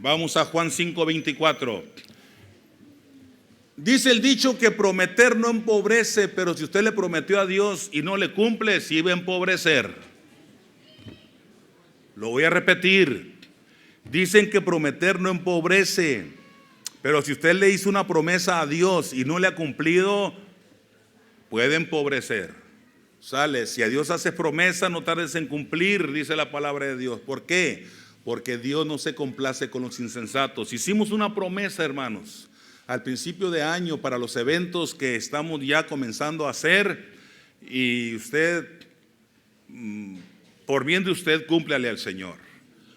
Vamos a Juan 5:24. Dice el dicho que prometer no empobrece, pero si usted le prometió a Dios y no le cumple, sí va a empobrecer. Lo voy a repetir. Dicen que prometer no empobrece, pero si usted le hizo una promesa a Dios y no le ha cumplido, puede empobrecer. Sale, si a Dios haces promesa, no tardes en cumplir, dice la palabra de Dios. ¿Por qué? Porque Dios no se complace con los insensatos. Hicimos una promesa, hermanos, al principio de año para los eventos que estamos ya comenzando a hacer, y usted, por bien de usted, cúmplale al Señor.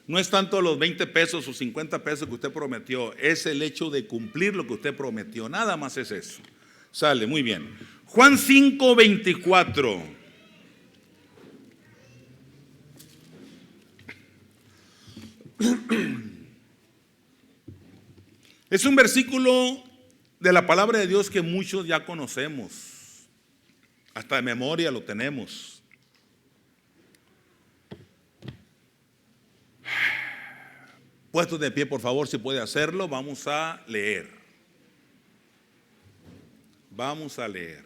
No es tanto los 20 pesos o 50 pesos que usted prometió, es el hecho de cumplir lo que usted prometió, nada más es eso. Sale, muy bien. Juan 5:24. Es un versículo de la palabra de Dios que muchos ya conocemos, hasta de memoria lo tenemos. Puestos de pie, por favor, si puede hacerlo, vamos a leer. Vamos a leer.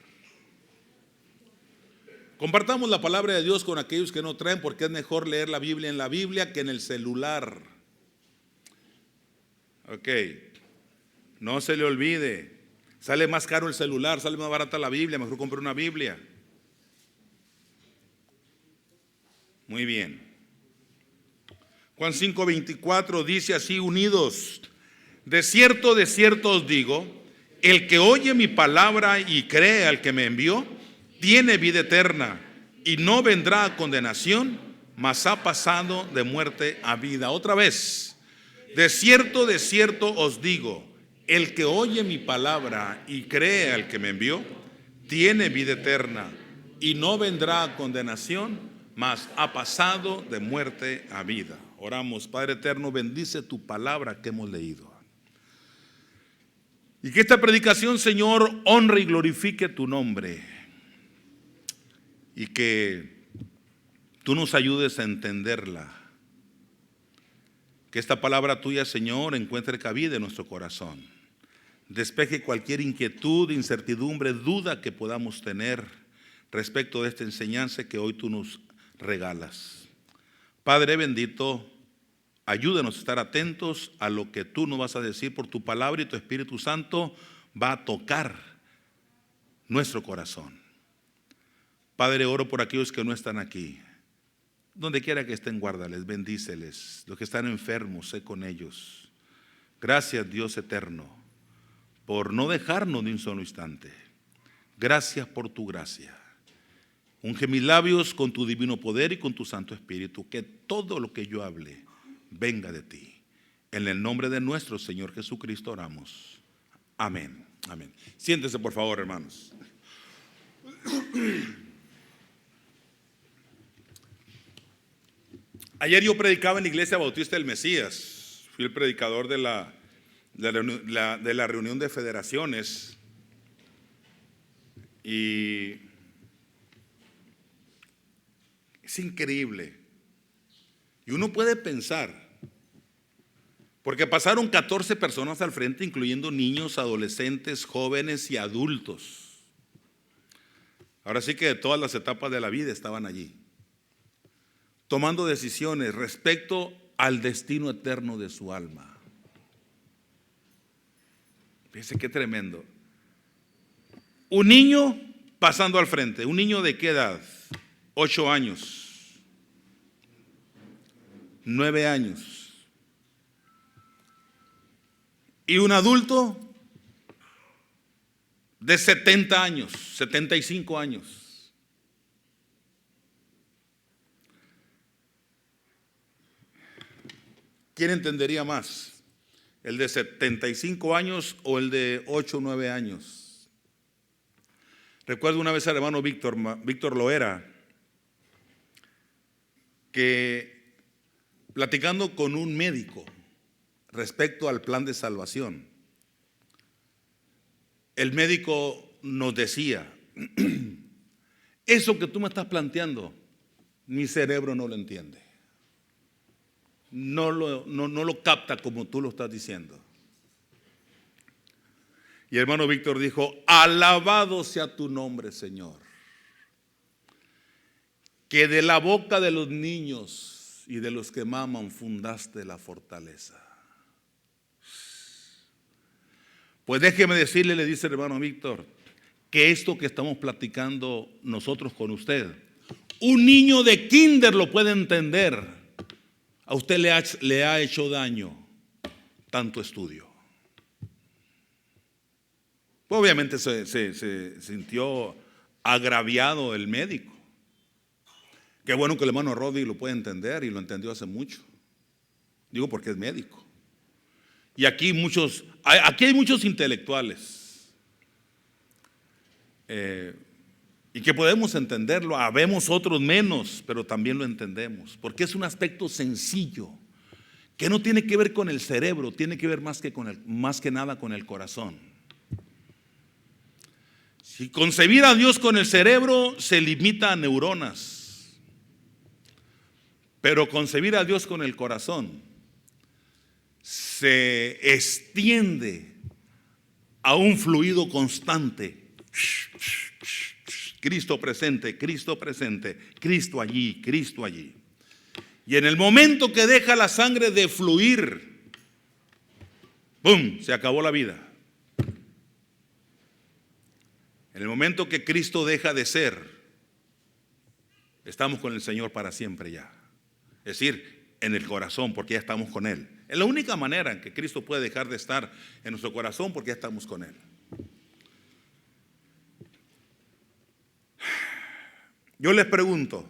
Compartamos la palabra de Dios con aquellos que no traen, porque es mejor leer la Biblia en la Biblia que en el celular. Ok, no se le olvide, sale más caro el celular, sale más barata la Biblia, mejor compre una Biblia. Muy bien. Juan 5:24 dice así: unidos, de cierto os digo, el que oye mi palabra y cree al que me envió, tiene vida eterna y no vendrá a condenación, mas ha pasado de muerte a vida. Otra vez, de cierto os digo, el que oye mi palabra y cree al que me envió, tiene vida eterna y no vendrá a condenación, mas ha pasado de muerte a vida. Oramos. Padre eterno, bendice tu palabra que hemos leído. Y que esta predicación, Señor, honre y glorifique tu nombre. Y que tú nos ayudes a entenderla. Que esta palabra tuya, Señor, encuentre cabida en nuestro corazón. Despeje cualquier inquietud, incertidumbre, duda que podamos tener respecto de esta enseñanza que hoy tú nos regalas. Padre bendito, ayúdanos a estar atentos a lo que tú nos vas a decir por tu palabra, y tu Espíritu Santo va a tocar nuestro corazón. Padre, oro por aquellos que no están aquí. Donde quiera que estén, guárdales, bendíceles. Los que están enfermos, sé con ellos. Gracias, Dios eterno, por no dejarnos ni un solo instante. Gracias por tu gracia. Unge mis labios con tu divino poder y con tu Santo Espíritu. Que todo lo que yo hable venga de ti. En el nombre de nuestro Señor Jesucristo oramos. Amén. Amén. Siéntese, por favor, hermanos. Ayer yo predicaba en la Iglesia Bautista del Mesías. Fui el predicador de la reunión de federaciones. Y es increíble. Y uno puede pensar, porque pasaron 14 personas al frente, incluyendo niños, adolescentes, jóvenes y adultos. Ahora sí que de todas las etapas de la vida estaban allí, tomando decisiones respecto al destino eterno de su alma. Fíjense qué tremendo. Un niño pasando al frente. ¿Un niño de qué edad? 8 años, 9 años. Y un adulto de 70 años, 75 años. ¿Quién entendería más? ¿El de 75 años o el de 8 o 9 años? Recuerdo una vez al hermano Víctor Loera, que platicando con un médico respecto al plan de salvación, el médico nos decía: eso que tú me estás planteando, mi cerebro no lo entiende. no lo capta como tú lo estás diciendo. Y el hermano Víctor dijo: alabado sea tu nombre, Señor, que de la boca de los niños y de los que maman fundaste la fortaleza. Pues déjeme decirle, le dice el hermano Víctor, que esto que estamos platicando nosotros con usted, un niño de kinder lo puede entender. A usted le ha hecho daño tanto estudio. Obviamente se sintió agraviado el médico. Qué bueno que el hermano Rodi lo puede entender y lo entendió hace mucho. Digo porque es médico. Y aquí hay muchos intelectuales y que podemos entenderlo. Habemos otros menos, pero también lo entendemos, porque es un aspecto sencillo que no tiene que ver con el cerebro, tiene que ver más que nada con el corazón. Si concebir a Dios con el cerebro se limita a neuronas, pero concebir a Dios con el corazón se extiende a un fluido constante. Cristo presente, Cristo presente, Cristo allí, Cristo allí. Y en el momento que deja la sangre de fluir, ¡pum!, se acabó la vida. En el momento que Cristo deja de ser, estamos con el Señor para siempre ya. Es decir, en el corazón, porque ya estamos con Él. Es la única manera en que Cristo puede dejar de estar en nuestro corazón, porque ya estamos con Él. Yo les pregunto,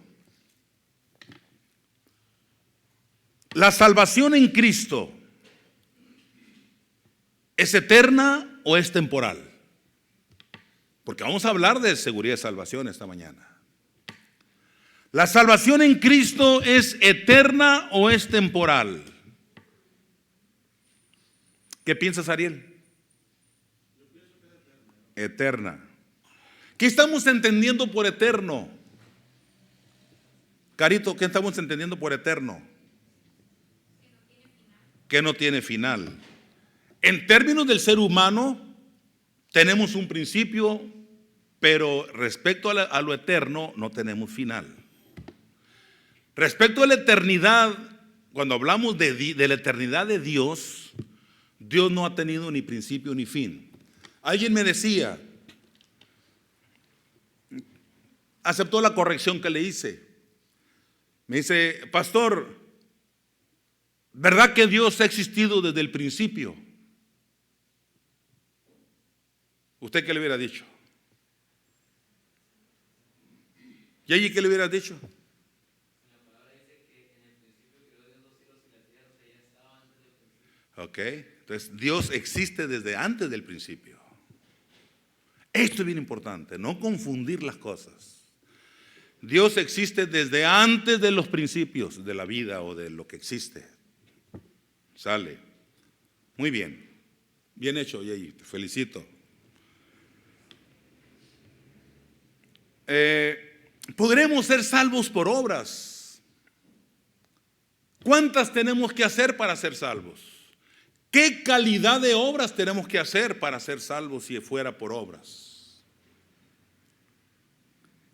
¿la salvación en Cristo es eterna o es temporal? Porque vamos a hablar de seguridad y salvación esta mañana. ¿La salvación en Cristo es eterna o es temporal? ¿Qué piensas, Ariel? Yo pienso que es eterna. Eterna. ¿Qué estamos entendiendo por eterno? Carito, ¿qué estamos entendiendo por eterno? Que no tiene final. En términos del ser humano, tenemos un principio, pero respecto a lo eterno no tenemos final. Respecto a la eternidad, cuando hablamos de la eternidad de Dios, Dios no ha tenido ni principio ni fin. Alguien me decía, aceptó la corrección que le hice. Me dice: pastor, ¿verdad que Dios ha existido desde el principio? ¿Usted qué le hubiera dicho? ¿Y allí qué le hubiera dicho? Ok, entonces Dios existe desde antes del principio. Esto es bien importante, no confundir las cosas. Dios existe desde antes de los principios de la vida o de lo que existe. Sale. Muy bien. Bien hecho, Yeyi, te felicito. Podremos ser salvos por obras. ¿Cuántas tenemos que hacer para ser salvos? ¿Qué calidad de obras tenemos que hacer para ser salvos si fuera por obras?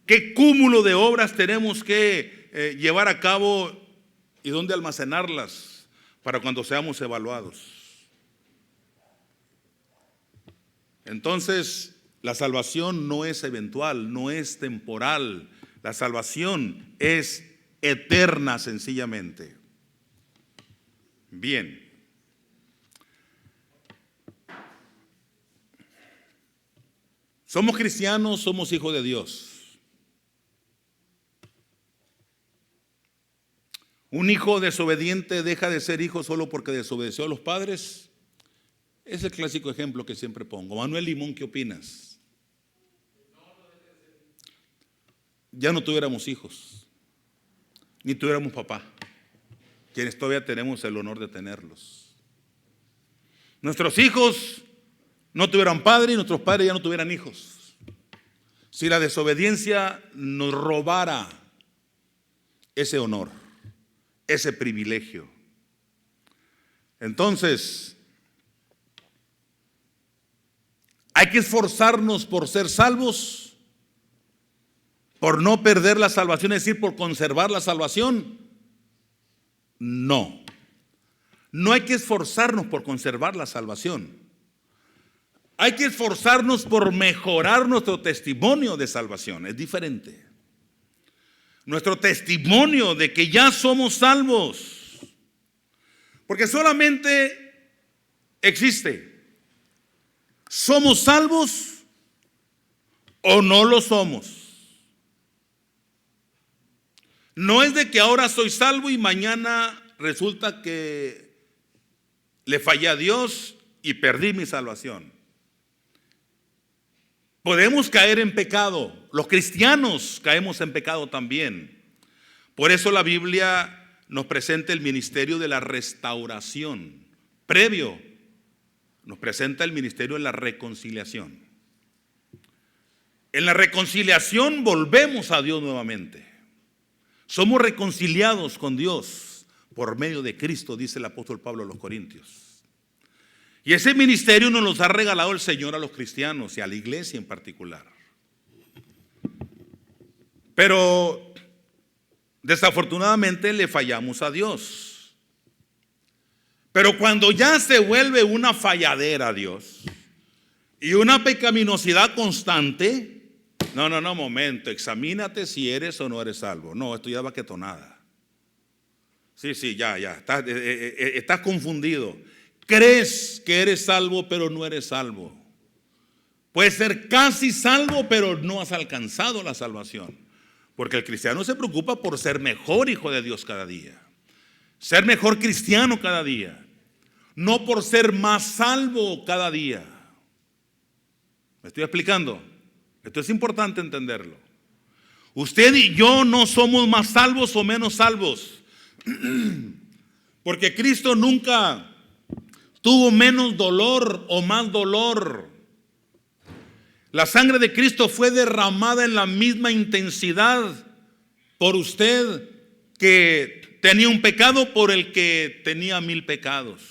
¿Qué cúmulo de obras tenemos que llevar a cabo y dónde almacenarlas para cuando seamos evaluados? Entonces, la salvación no es eventual, no es temporal. La salvación es eterna, sencillamente. Bien. Somos cristianos, somos hijos de Dios. Un hijo desobediente deja de ser hijo solo porque desobedeció a los padres. Es el clásico ejemplo que siempre pongo. Manuel Limón, ¿qué opinas? Ya no tuviéramos hijos, ni tuviéramos papá, quienes todavía tenemos el honor de tenerlos. Nuestros hijos no tuvieran padre y nuestros padres ya no tuvieran hijos. Si la desobediencia nos robara ese honor, ese privilegio. Entonces, hay que esforzarnos por ser salvos, por no perder la salvación, es decir, por conservar la salvación. No, no hay que esforzarnos por conservar la salvación. Hay que esforzarnos por mejorar nuestro testimonio de salvación. Es diferente. Nuestro testimonio de que ya somos salvos. Porque solamente existe: ¿somos salvos o no lo somos? No es de que ahora soy salvo y mañana resulta que le fallé a Dios y perdí mi salvación. Podemos caer en pecado. Los cristianos caemos en pecado también. Por eso la Biblia nos presenta el ministerio de la restauración. Previo, nos presenta el ministerio de la reconciliación. En la reconciliación volvemos a Dios nuevamente. Somos reconciliados con Dios por medio de Cristo, dice el apóstol Pablo a los Corintios. Y ese ministerio nos los ha regalado el Señor a los cristianos y a la iglesia en particular. Pero desafortunadamente le fallamos a Dios. Pero cuando ya se vuelve una falladera a Dios y una pecaminosidad constante, no, momento, examínate si eres o no eres salvo. No, esto ya va ketonada. Sí, ya, estás confundido. Crees que eres salvo, pero no eres salvo. Puedes ser casi salvo, pero no has alcanzado la salvación. Porque el cristiano se preocupa por ser mejor hijo de Dios cada día, ser mejor cristiano cada día, no por ser más salvo cada día. ¿Me estoy explicando? Esto es importante entenderlo. Usted y yo no somos más salvos o menos salvos, porque Cristo nunca tuvo menos dolor o más dolor. La sangre de Cristo fue derramada en la misma intensidad por usted que tenía un pecado, por el que tenía 1000 pecados.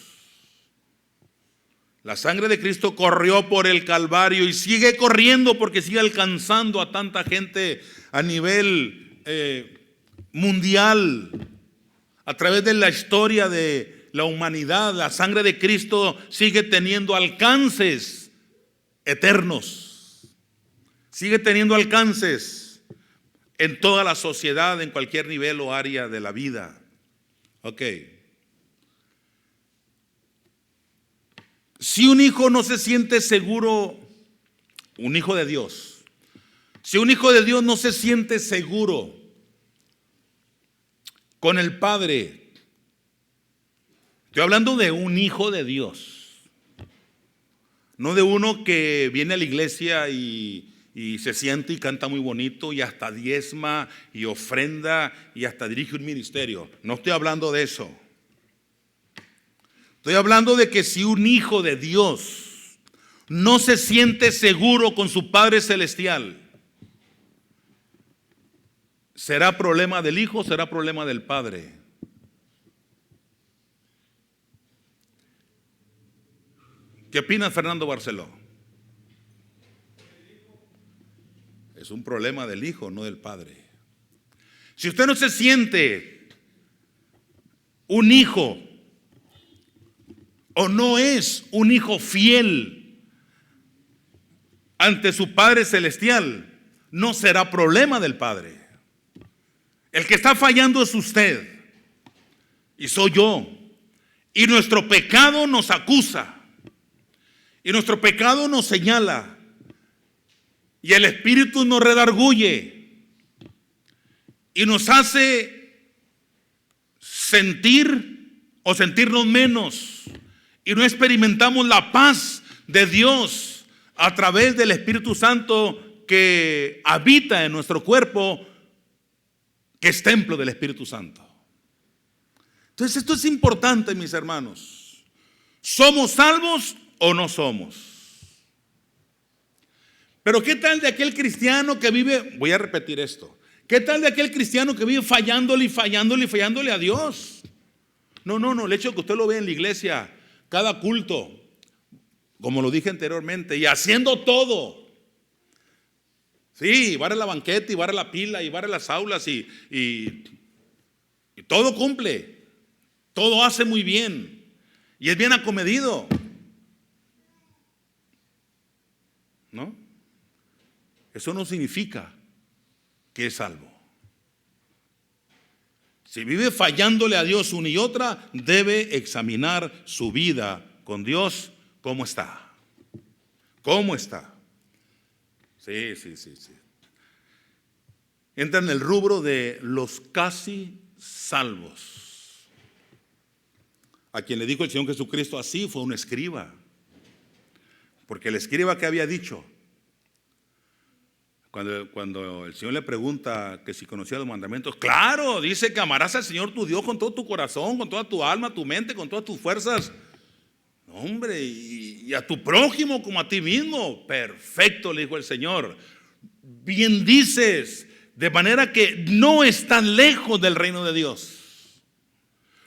La sangre de Cristo corrió por el Calvario y sigue corriendo porque sigue alcanzando a tanta gente a nivel mundial. A través de la historia de la humanidad, la sangre de Cristo sigue teniendo alcances eternos. Sigue teniendo alcances en toda la sociedad, en cualquier nivel o área de la vida. Ok. Si un hijo no se siente seguro, un hijo de Dios, si un hijo de Dios no se siente seguro con el Padre, estoy hablando de un hijo de Dios, no de uno que viene a la iglesia y se siente y canta muy bonito y hasta diezma y ofrenda y hasta dirige un ministerio. No estoy hablando de eso. Estoy hablando de que si un hijo de Dios no se siente seguro con su Padre Celestial, ¿será problema del hijo o será problema del padre? ¿Qué opina Fernando Barceló? Es un problema del hijo, no del padre. Si usted no se siente un hijo o no es un hijo fiel ante su Padre Celestial, no será problema del Padre. El que está fallando es usted y soy yo. Y nuestro pecado nos acusa y nuestro pecado nos señala y el Espíritu nos redarguye y nos hace sentir o sentirnos menos. Y no experimentamos la paz de Dios a través del Espíritu Santo que habita en nuestro cuerpo, que es templo del Espíritu Santo. Entonces esto es importante, mis hermanos. ¿Somos salvos o no somos? Pero ¿qué tal de aquel cristiano que vive? Voy a repetir esto. ¿Qué tal de aquel cristiano que vive fallándole a Dios? No, el hecho de que usted lo vea en la iglesia, cada culto, como lo dije anteriormente, y haciendo todo. Sí, barre la banqueta y barre la pila y barre las aulas y todo cumple, todo hace muy bien y es bien acomedido, ¿no? Eso no significa que es salvo. Si vive fallándole a Dios una y otra, debe examinar su vida con Dios. ¿Cómo está? ¿Cómo está? Sí. Entra en el rubro de los casi salvos. A quien le dijo el Señor Jesucristo así fue un escriba. Porque el escriba, que había dicho, cuando el Señor le pregunta que si conocía los mandamientos, claro, dice que amarás al Señor tu Dios con todo tu corazón, con toda tu alma, tu mente, con todas tus fuerzas. Hombre, y a tu prójimo como a ti mismo. Perfecto, le dijo el Señor. Bien dices, de manera que no estás lejos del reino de Dios.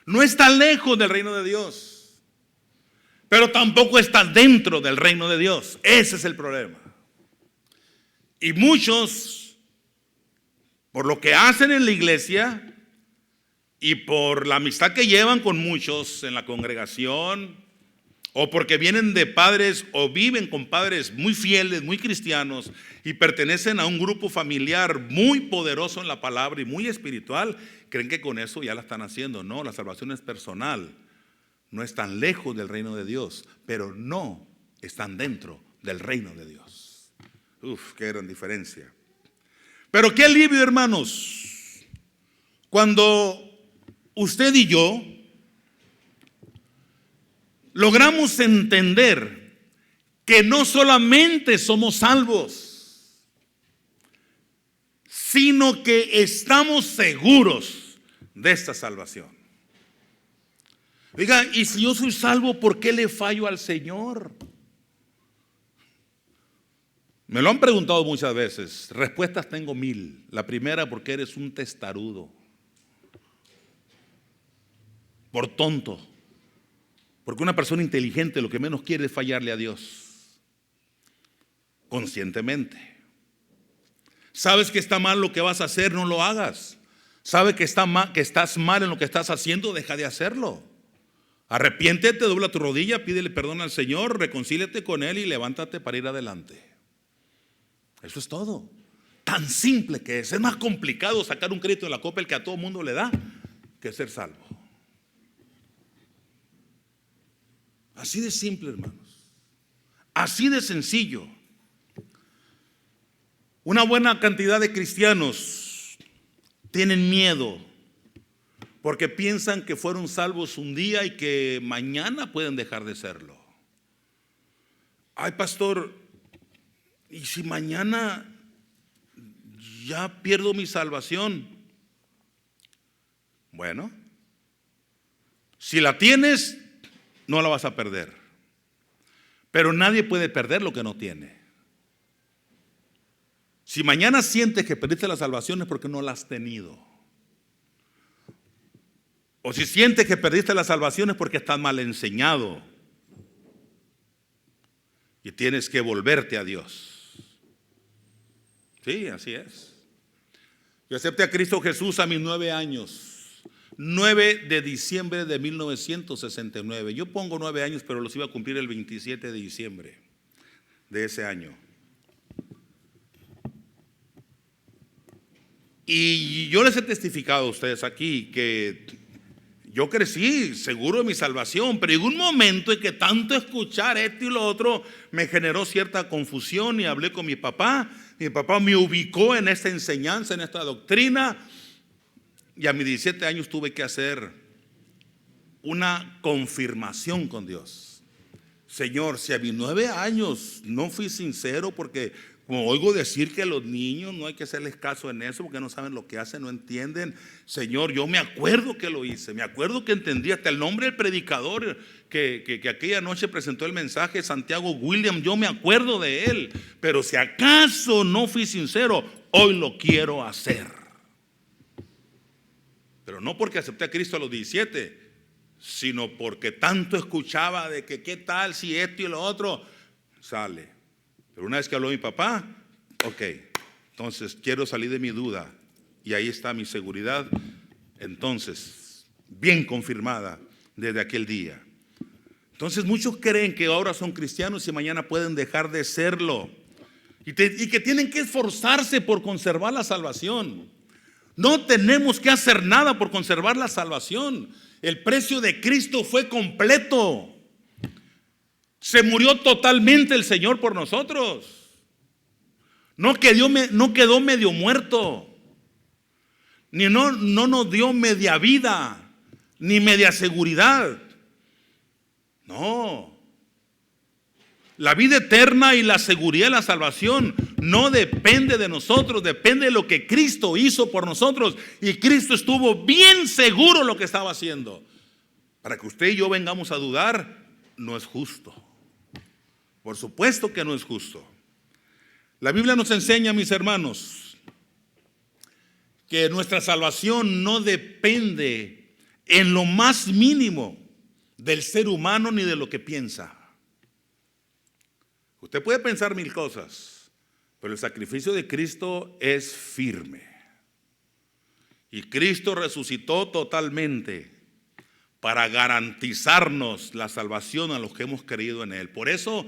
No estás lejos del reino de Dios, pero tampoco estás dentro del reino de Dios. Ese es el problema. Y muchos, por lo que hacen en la iglesia y por la amistad que llevan con muchos en la congregación, o porque vienen de padres o viven con padres muy fieles, muy cristianos, y pertenecen a un grupo familiar muy poderoso en la palabra y muy espiritual, creen que con eso ya la están haciendo. No, la salvación es personal. No están lejos del reino de Dios, pero no están dentro del reino de Dios. Qué gran diferencia. Pero qué alivio, hermanos, cuando usted y yo logramos entender que no solamente somos salvos, sino que estamos seguros de esta salvación. Oiga, y si yo soy salvo, ¿por qué le fallo al Señor? Me lo han preguntado muchas veces. Respuestas tengo 1000. La primera, porque eres un testarudo, por tonto. Porque una persona inteligente lo que menos quiere es fallarle a Dios, conscientemente. Sabes que está mal lo que vas a hacer, no lo hagas. Sabes que estás mal en lo que estás haciendo, deja de hacerlo. Arrepiéntete, dobla tu rodilla, pídele perdón al Señor, reconcíliate con Él y levántate para ir adelante. Eso es todo. Tan simple que es. Es más complicado sacar un crédito de la Coppel que a todo mundo le da que ser salvo. Así de simple, hermanos. Así de sencillo. Una buena cantidad de cristianos tienen miedo porque piensan que fueron salvos un día y que mañana pueden dejar de serlo. Ay, pastor, ¿y si mañana ya pierdo mi salvación? Bueno, si la tienes, no la vas a perder. Pero nadie puede perder lo que no tiene. Si mañana sientes que perdiste la salvación es porque no la has tenido. O si sientes que perdiste la salvación es porque estás mal enseñado y tienes que volverte a Dios. Sí, así es. Yo acepté a Cristo Jesús a mis 9 años, 9 de diciembre de 1969. Yo pongo 9 años, pero los iba a cumplir el 27 de diciembre de ese año. Y yo les he testificado a ustedes aquí que yo crecí seguro de mi salvación, pero llegó un momento en que tanto escuchar esto y lo otro me generó cierta confusión y hablé con mi papá. Mi papá me ubicó en esta enseñanza, en esta doctrina, y a mis 17 años tuve que hacer una confirmación con Dios. Señor, si a mis 9 años no fui sincero, porque como oigo decir que a los niños no hay que hacerles caso en eso porque no saben lo que hacen, no entienden. Señor, yo me acuerdo que lo hice, me acuerdo que entendí hasta el nombre del predicador que aquella noche presentó el mensaje, Santiago William, yo me acuerdo de él. Pero si acaso no fui sincero, hoy lo quiero hacer. Pero no porque acepté a Cristo a los 17, sino porque tanto escuchaba de que qué tal si esto y lo otro, sale. Pero una vez que habló mi papá, ok, entonces quiero salir de mi duda y ahí está mi seguridad, entonces bien confirmada desde aquel día. Entonces muchos creen que ahora son cristianos y mañana pueden dejar de serlo y que tienen que esforzarse por conservar la salvación. No tenemos que hacer nada por conservar la salvación. El precio de Cristo fue completo. Se murió totalmente el Señor por nosotros. No quedó medio muerto. Ni no nos dio media vida, ni media seguridad. No. La vida eterna y la seguridad de la salvación no depende de nosotros, depende de lo que Cristo hizo por nosotros. Y Cristo estuvo bien seguro de lo que estaba haciendo. Para que usted y yo vengamos a dudar, no es justo. Por supuesto que no es justo. La Biblia nos enseña, mis hermanos, que nuestra salvación no depende en lo más mínimo del ser humano ni de lo que piensa. Usted puede pensar mil cosas, pero el sacrificio de Cristo es firme. Y Cristo resucitó totalmente para garantizarnos la salvación a los que hemos creído en Él. Por eso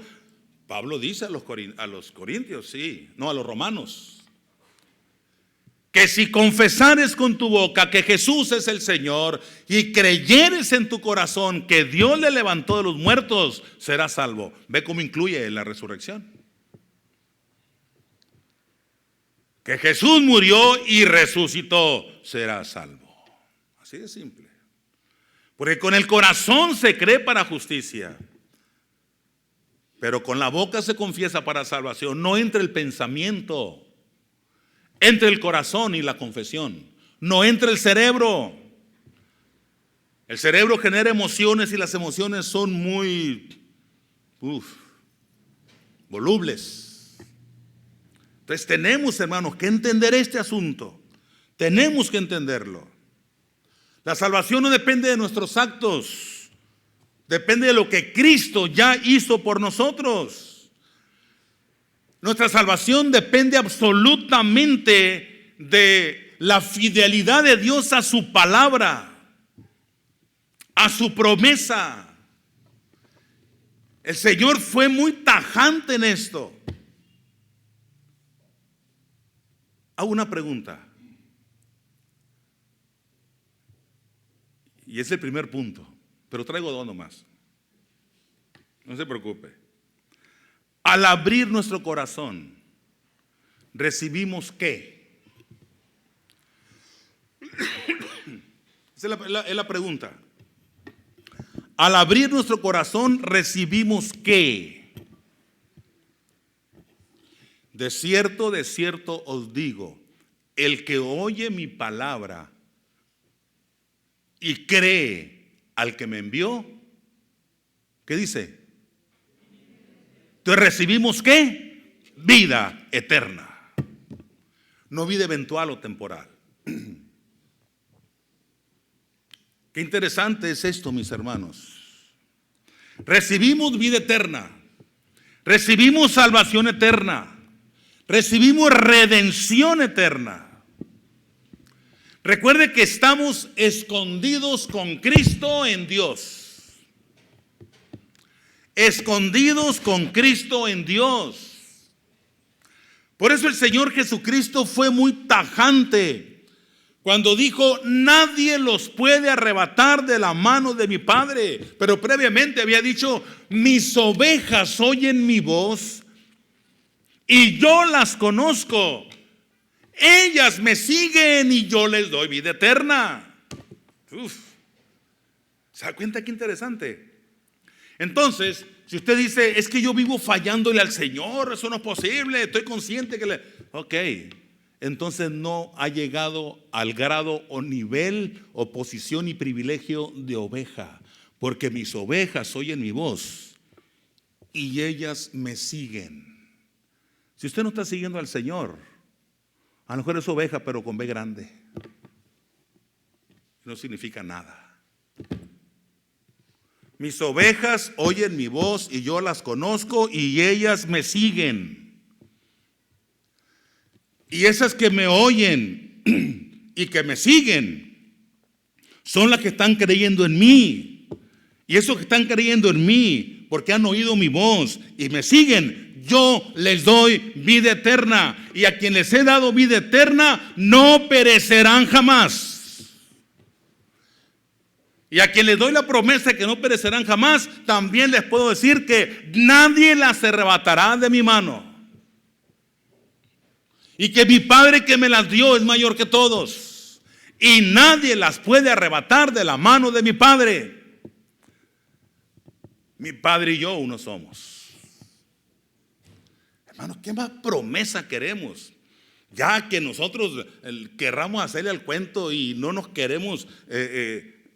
Pablo dice a los corintios, a los romanos, que si confesares con tu boca que Jesús es el Señor y creyeres en tu corazón que Dios le levantó de los muertos, serás salvo. Ve cómo incluye la resurrección. Que Jesús murió y resucitó, serás salvo. Así de simple. Porque con el corazón se cree para justicia, pero con la boca se confiesa para salvación. No entre el pensamiento, entre el corazón y la confesión. No entre el cerebro. El cerebro genera emociones y las emociones son muy volubles. Entonces tenemos, hermanos, que entender este asunto. Tenemos que entenderlo. La salvación no depende de nuestros actos, depende de lo que Cristo ya hizo por nosotros. Nuestra salvación depende absolutamente de la fidelidad de Dios a su palabra, a su promesa. El Señor fue muy tajante en esto. Hago una pregunta. Y es el primer punto, pero traigo dos nomás. No se preocupe. Al abrir nuestro corazón, ¿recibimos qué? Esa es la pregunta. Al abrir nuestro corazón, ¿recibimos qué? De cierto os digo, el que oye mi palabra y cree al que me envió, ¿qué dice? Entonces recibimos ¿qué? Vida eterna. No vida eventual o temporal. Qué interesante es esto, mis hermanos. Recibimos vida eterna. Recibimos salvación eterna. Recibimos redención eterna. Recuerde que estamos escondidos con Cristo en Dios. Escondidos con Cristo en Dios. Por eso el Señor Jesucristo fue muy tajante cuando dijo: nadie los puede arrebatar de la mano de mi Padre. Pero previamente había dicho: mis ovejas oyen mi voz y yo las conozco. Ellas me siguen y yo les doy vida eterna. ¿Se da cuenta qué interesante? Entonces, si usted dice: es que yo vivo fallándole al Señor, eso no es posible, estoy consciente que ok, entonces no ha llegado al grado o nivel o posición y privilegio de oveja. Porque mis ovejas oyen mi voz y ellas me siguen. Si usted no está siguiendo al Señor, a lo mejor es oveja, pero con B grande. No significa nada. Mis ovejas oyen mi voz y yo las conozco y ellas me siguen. Y esas que me oyen y que me siguen son las que están creyendo en mí. Y esos que están creyendo en mí porque han oído mi voz y me siguen, yo les doy vida eterna. Y a quien les he dado vida eterna no perecerán jamás. Y a quien les doy la promesa de que no perecerán jamás, también les puedo decir que nadie las arrebatará de mi mano. Y que mi Padre que me las dio es mayor que todos. Y nadie las puede arrebatar de la mano de mi Padre. Mi Padre y yo uno somos. Hermano, ¿qué más promesa queremos? Ya que nosotros querramos hacerle el cuento y no nos queremos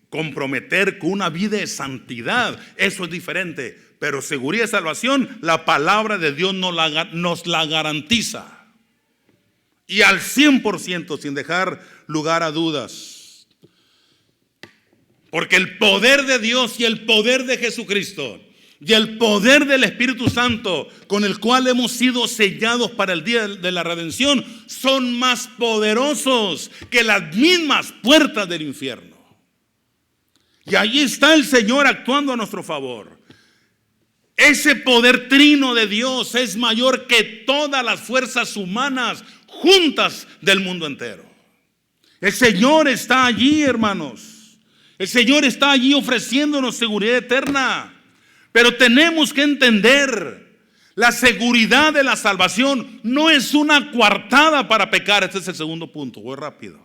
comprometer con una vida de santidad, eso es diferente. Pero seguridad y salvación, la palabra de Dios nos la garantiza. Y al 100%, sin dejar lugar a dudas. Porque el poder de Dios y el poder de Jesucristo y el poder del Espíritu Santo con el cual hemos sido sellados para el día de la redención son más poderosos que las mismas puertas del infierno. Y ahí está el Señor actuando a nuestro favor. Ese poder trino de Dios es mayor que todas las fuerzas humanas juntas del mundo entero. El Señor está allí, hermanos. El Señor está allí ofreciéndonos seguridad eterna. Pero tenemos que entender, la seguridad de la salvación no es una coartada para pecar. Este es el segundo punto, voy rápido.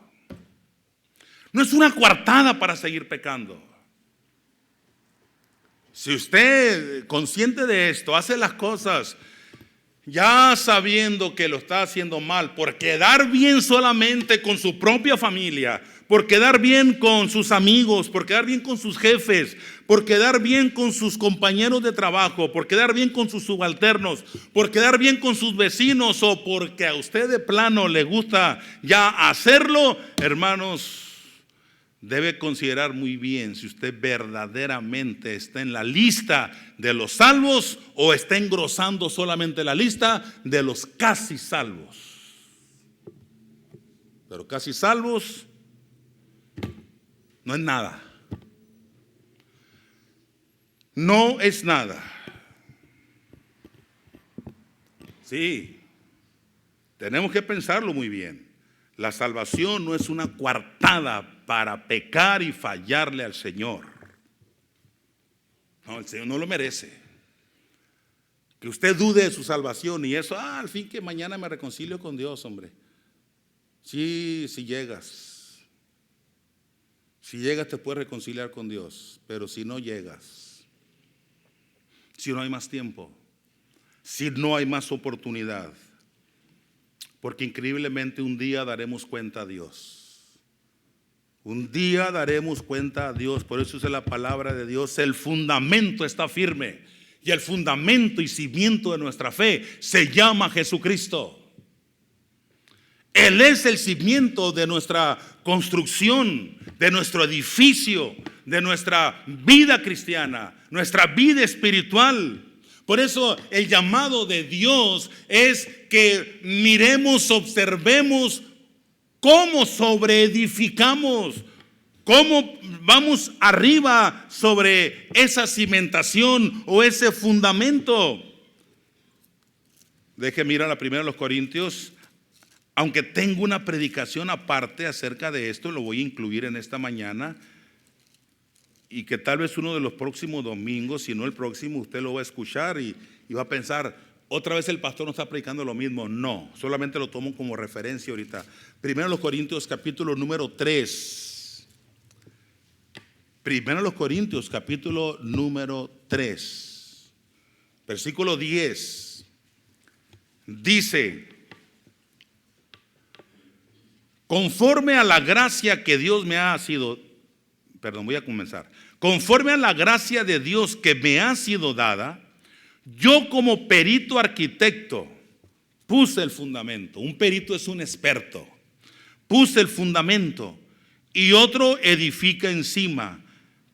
No es una coartada para seguir pecando. Si usted, consciente de esto, hace las cosas ya sabiendo que lo está haciendo mal, por quedar bien solamente con su propia familia, por quedar bien con sus amigos, por quedar bien con sus jefes, por quedar bien con sus compañeros de trabajo, por quedar bien con sus subalternos, por quedar bien con sus vecinos, o porque a usted de plano le gusta ya hacerlo, hermanos, debe considerar muy bien si usted verdaderamente está en la lista de los salvos o está engrosando solamente la lista de los casi salvos. Pero casi salvos no es nada. No es nada. Sí, tenemos que pensarlo muy bien. La salvación no es una coartada para pecar y fallarle al Señor. No, el Señor no lo merece. Que usted dude de su salvación y eso, al fin que mañana me reconcilio con Dios, hombre. Sí, si llegas. Si llegas te puedes reconciliar con Dios, pero si no llegas, si no hay más tiempo, si no hay más oportunidad, porque increíblemente un día daremos cuenta a Dios. Un día daremos cuenta a Dios. Por eso es la palabra de Dios. El fundamento está firme. Y el fundamento y cimiento de nuestra fe se llama Jesucristo. Él es el cimiento de nuestra construcción, de nuestro edificio, de nuestra vida cristiana, nuestra vida espiritual. Por eso el llamado de Dios es que miremos, observemos cómo sobreedificamos, cómo vamos arriba sobre esa cimentación o ese fundamento. Deje mirar la primera de los Corintios. Aunque tengo una predicación aparte acerca de esto, lo voy a incluir en esta mañana. Y que tal vez uno de los próximos domingos, si no el próximo, usted lo va a escuchar y va a pensar, otra vez el pastor no está predicando lo mismo. No, solamente lo tomo como referencia ahorita. Primero los Corintios capítulo número 3. Primero los Corintios capítulo número 3. Versículo 10. Dice: conforme a la gracia que Dios me ha sido, voy a comenzar. Conforme a la gracia de Dios que me ha sido dada, yo como perito arquitecto puse el fundamento. Un perito es un experto. Puse el fundamento y otro edifica encima.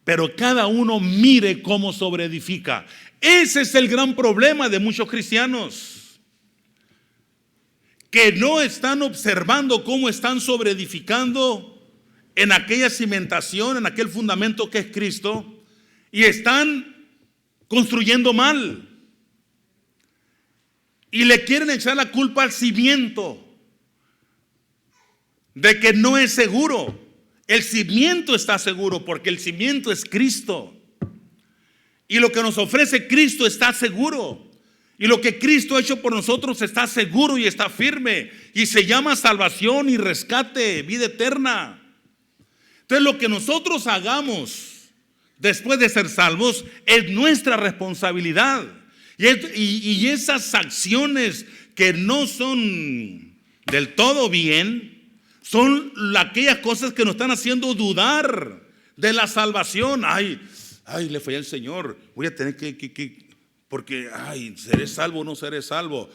pero cada uno mire cómo sobreedifica. Ese es el gran problema de muchos cristianos, que no están observando cómo están sobreedificando en aquella cimentación, en aquel fundamento que es Cristo, y están construyendo mal. Y le quieren echar la culpa al cimiento de que no es seguro. El cimiento está seguro porque el cimiento es Cristo. Y lo que nos ofrece Cristo está seguro. Y lo que Cristo ha hecho por nosotros está seguro y está firme. Y se llama salvación y rescate, vida eterna. Entonces lo que nosotros hagamos después de ser salvos es nuestra responsabilidad. Y esas acciones que no son del todo bien son aquellas cosas que nos están haciendo dudar de la salvación. Ay, le fallé al Señor, voy a tener porque, ¿seré salvo o no seré salvo?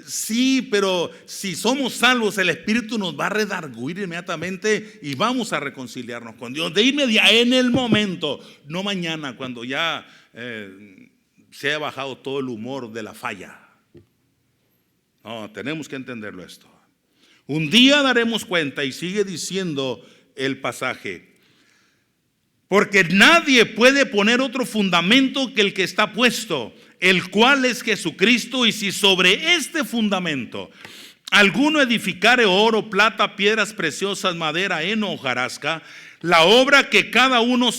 Sí, pero si somos salvos, el Espíritu nos va a redarguir inmediatamente y vamos a reconciliarnos con Dios de inmediato, en el momento, no mañana, cuando ya se haya bajado todo el humor de la falla. No, tenemos que entenderlo esto. Un día daremos cuenta, y sigue diciendo el pasaje, porque nadie puede poner otro fundamento que el que está puesto, el cual es Jesucristo. Y si sobre este fundamento alguno edificare oro, plata, piedras preciosas, madera, heno, hojarasca, la obra de cada uno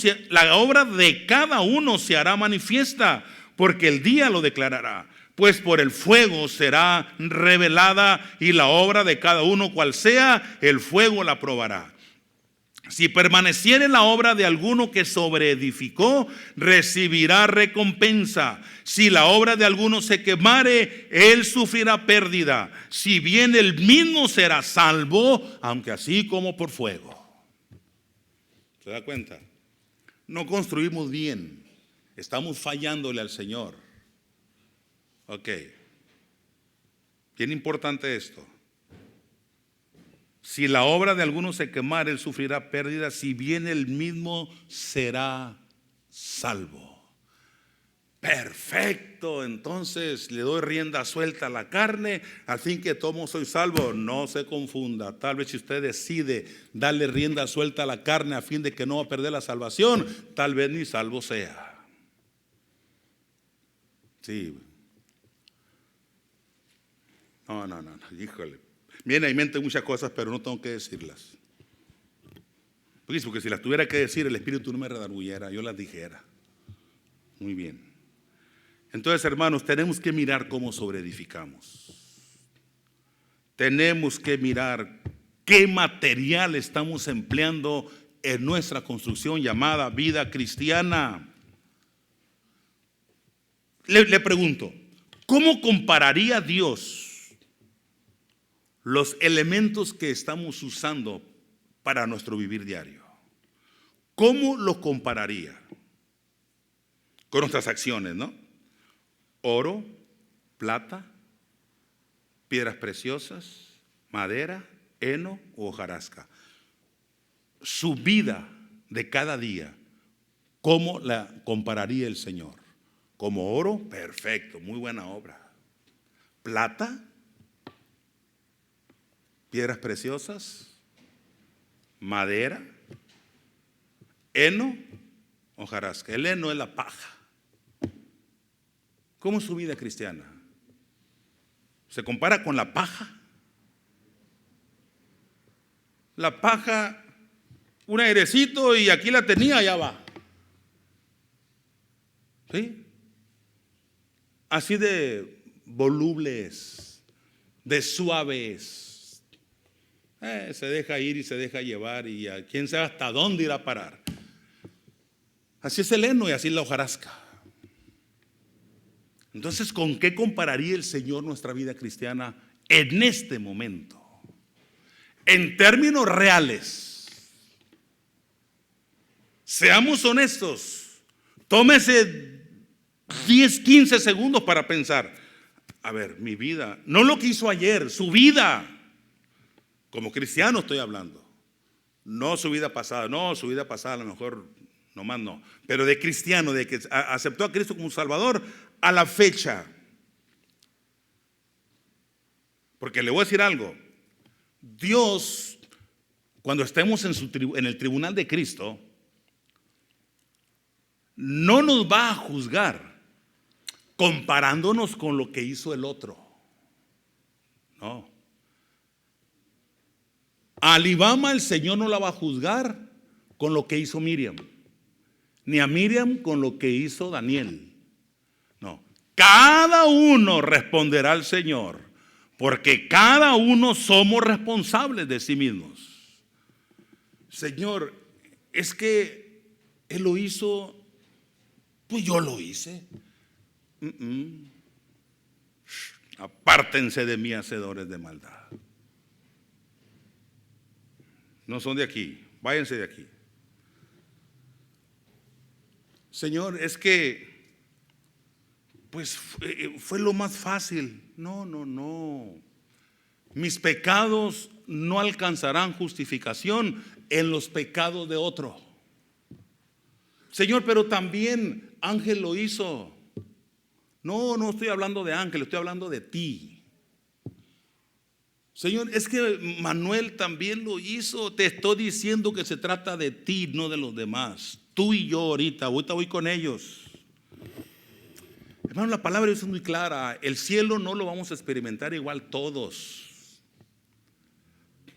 se hará manifiesta, porque el día lo declarará. Pues por el fuego será revelada, y la obra de cada uno, cual sea, el fuego la probará. Si permaneciere la obra de alguno que sobreedificó, recibirá recompensa. Si la obra de alguno se quemare, él sufrirá pérdida. Si bien él mismo será salvo, aunque así como por fuego. ¿Se da cuenta? No construimos bien, estamos fallándole al Señor. Ok, bien importante esto. Si la obra de alguno se quemare, él sufrirá pérdida, si bien él mismo será salvo. Perfecto, entonces le doy rienda suelta a la carne, al fin que tomo soy salvo. No se confunda, tal vez si usted decide darle rienda suelta a la carne a fin de que no va a perder la salvación, tal vez ni salvo sea. Sí. No, híjole. Viene a mi mente muchas cosas, pero no tengo que decirlas. Porque si las tuviera que decir, el Espíritu no me redarguyera, yo las dijera. Muy bien. Entonces, hermanos, tenemos que mirar cómo sobreedificamos. Tenemos que mirar qué material estamos empleando en nuestra construcción llamada vida cristiana. Le pregunto, ¿cómo compararía Dios los elementos que estamos usando para nuestro vivir diario? ¿Cómo lo compararía? Con nuestras acciones, ¿no? Oro, plata, piedras preciosas, madera, heno o hojarasca. Su vida de cada día, ¿cómo la compararía el Señor? Como oro, perfecto, muy buena obra. Plata, piedras preciosas, madera, heno, hojarasca. El heno es la paja. ¿Cómo es su vida cristiana? ¿Se compara con la paja? La paja, un airecito y aquí la tenía, ya va. ¿Sí? Así de volubles, de suaves. Se deja ir y se deja llevar, y a quién sabe hasta dónde irá a parar. Así es el heno y así es la hojarasca. Entonces, ¿con qué compararía el Señor nuestra vida cristiana en este momento? En términos reales. Seamos honestos. Tómese 10, 15 segundos para pensar. A ver, mi vida, no lo que hizo ayer, su vida. Como cristiano estoy hablando. No su vida pasada. No, su vida pasada a lo mejor nomás no, pero de cristiano, de que aceptó a Cristo como Salvador, a la fecha. Porque le voy a decir algo, Dios, cuando estemos en el tribunal de Cristo, no nos va a juzgar comparándonos con lo que hizo el otro. No. A Alibama el Señor no la va a juzgar con lo que hizo Miriam, ni a Miriam con lo que hizo Daniel. No. Cada uno responderá al Señor, porque cada uno somos responsables de sí mismos. Señor, es que Él lo hizo, pues yo lo hice. Apártense de mí, hacedores de maldad. No son de aquí, váyanse de aquí. Señor, es que pues fue lo más fácil. No. Mis pecados no alcanzarán justificación en los pecados de otro. Señor, pero también Ángel lo hizo. No estoy hablando de Ángel, estoy hablando de ti. Señor, es que Manuel también lo hizo. Te estoy diciendo que se trata de ti, no de los demás. Tú y yo ahorita voy con ellos. Hermano, la palabra de Dios es muy clara. El cielo no lo vamos a experimentar igual todos.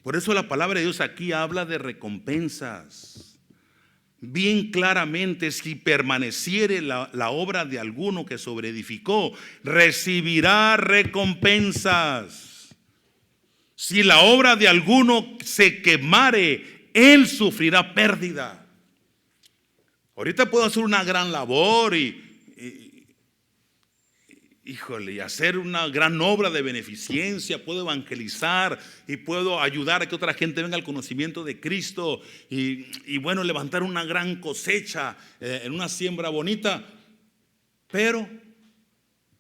Por eso la palabra de Dios aquí habla de recompensas. Bien claramente, si permaneciere la obra de alguno que sobreedificó, recibirá recompensas. Si la obra de alguno se quemare, él sufrirá pérdida. Ahorita puedo hacer una gran labor y hacer una gran obra de beneficencia, puedo evangelizar y puedo ayudar a que otra gente venga al conocimiento de Cristo y bueno, levantar una gran cosecha en una siembra bonita, pero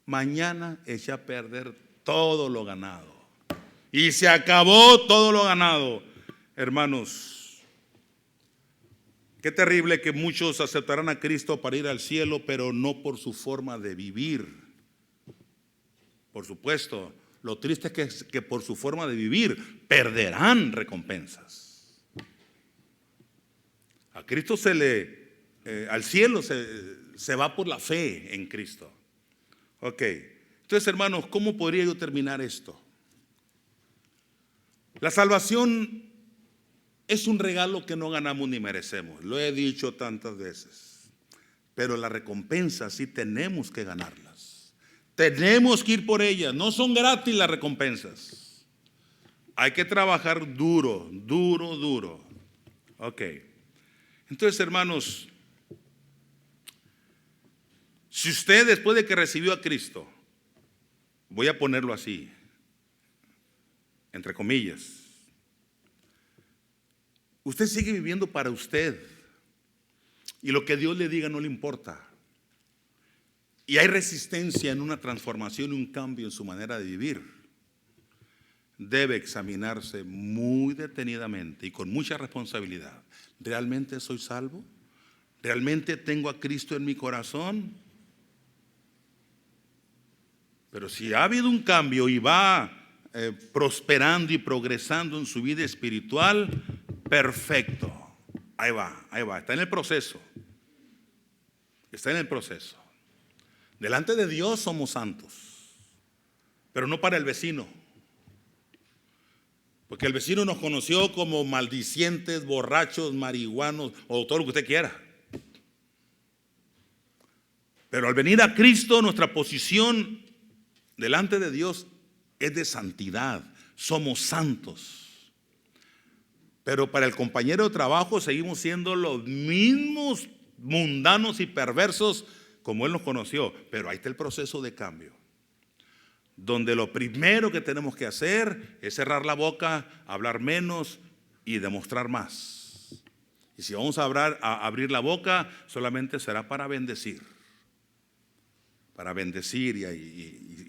mañana eché a perder todo lo ganado y se acabó todo lo ganado. Hermanos, qué terrible que muchos aceptarán a Cristo para ir al cielo, pero no por su forma de vivir. Por supuesto, lo triste es que por su forma de vivir perderán recompensas. A Cristo al cielo se va por la fe en Cristo. Ok, entonces hermanos, ¿cómo podría yo terminar esto? La salvación es un regalo que no ganamos ni merecemos, lo he dicho tantas veces, pero la recompensa sí tenemos que ganarlas. Tenemos que ir por ellas, no son gratis las recompensas. Hay que trabajar duro. Ok, entonces hermanos, si usted después de que recibió a Cristo, voy a ponerlo así, entre comillas, usted sigue viviendo para usted y lo que Dios le diga no le importa, y hay resistencia en una transformación y un cambio en su manera de vivir, debe examinarse muy detenidamente y con mucha responsabilidad. ¿Realmente soy salvo? ¿Realmente tengo a Cristo en mi corazón? Pero si ha habido un cambio y va prosperando y progresando en su vida espiritual, perfecto. Ahí va, está en el proceso. Delante de Dios somos santos, pero no para el vecino, porque el vecino nos conoció como maldicientes, borrachos, marihuanos o todo lo que usted quiera. Pero al venir a Cristo, nuestra posición delante de Dios es de santidad, somos santos. Pero para el compañero de trabajo seguimos siendo los mismos mundanos y perversos como Él nos conoció, pero ahí está el proceso de cambio, donde lo primero que tenemos que hacer es cerrar la boca, hablar menos y demostrar más. Y si vamos a abrir la boca, solamente será para bendecir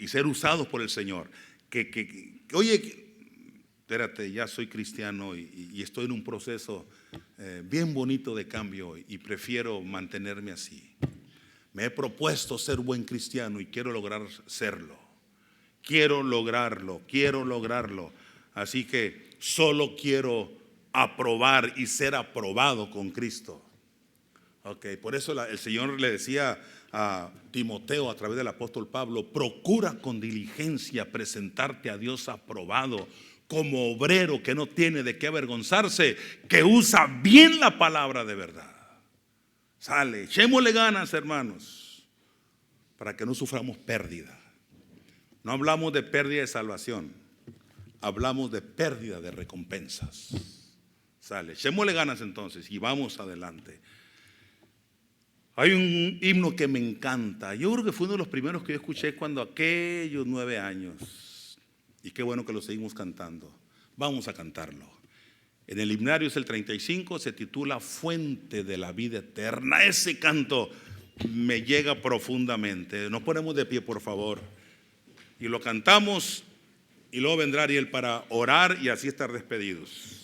y ser usados por el Señor. Oye, espérate, ya soy cristiano y estoy en un proceso bien bonito de cambio y prefiero mantenerme así. Me he propuesto ser buen cristiano y quiero lograr serlo. Quiero lograrlo. Así que solo quiero aprobar y ser aprobado con Cristo. Por eso el Señor le decía a Timoteo a través del apóstol Pablo: procura con diligencia presentarte a Dios aprobado, como obrero que no tiene de qué avergonzarse, que usa bien la palabra de verdad. Sale, echémosle ganas, hermanos, para que no suframos pérdida. No hablamos de pérdida de salvación, hablamos de pérdida de recompensas. Sale, echémosle ganas entonces y vamos adelante. Hay un himno que me encanta. Yo creo que fue uno de los primeros que yo escuché cuando aquellos 9 años. Y qué bueno que lo seguimos cantando. Vamos a cantarlo. En el himnario es el 35, se titula Fuente de la Vida Eterna. Ese canto me llega profundamente. Nos ponemos de pie, por favor, y lo cantamos, y luego vendrá Ariel para orar y así estar despedidos.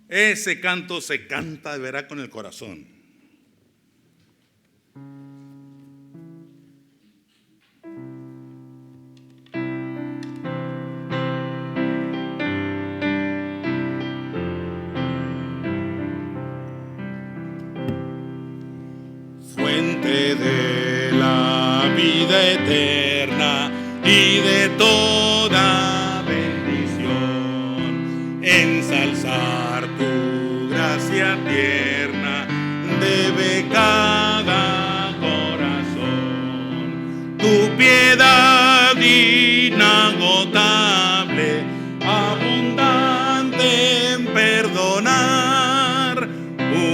Ese canto se canta de veras con el corazón. Fuente de la vida eterna y de toda bendición, ensalzar tu gracia tierna debe cada corazón. Tu piedad inagotable, abundante en perdonar,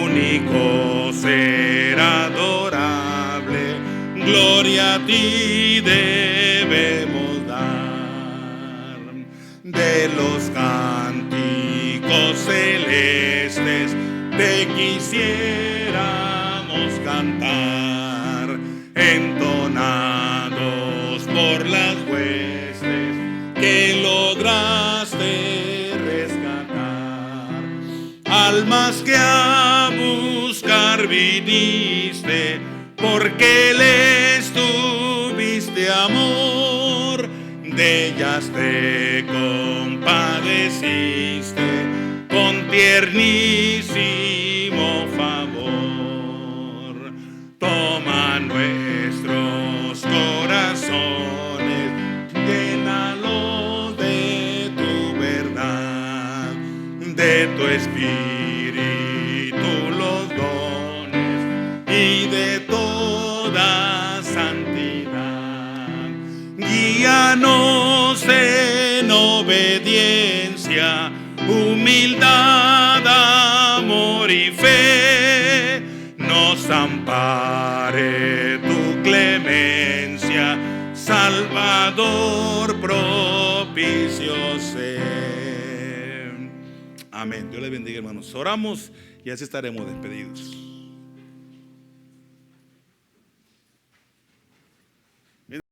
único ser adorable, gloria a ti debemos dar. De los cánticos celestes te quisiéramos cantar, entonados por las huestes que lograste rescatar. Almas que a buscar viniste, porque les tuviste amor, de ellas te compadeciste con tiernísimo favor. Toma nuestros corazones, llénalos de tu verdad, de tu espíritu los dones y de toda santidad. Guíanos en obediencia, humildad, amor y fe. Nos ampare tu clemencia, Salvador propicio sé. Amén. Dios les bendiga, hermanos. Oramos y así estaremos despedidos.